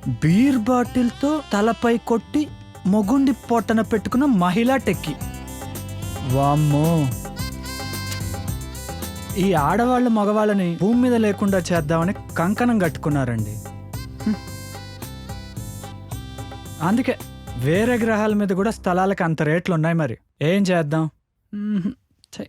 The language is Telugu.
బీర్ బాటిల్తో తలపై కొట్టి మొగుండి పొట్టన పెట్టుకున్న మహిళా టెక్కి. వామ్మో, ఈ ఆడవాళ్ళు మగవాళ్ళని భూమి మీద లేకుండా చేద్దామని కంకణం కట్టుకున్నారండి. అందుకే వేరే గ్రహాల మీద కూడా స్థలాలకి అంత రేట్లు ఉన్నాయి. మరి ఏం చేద్దాం? ఛై.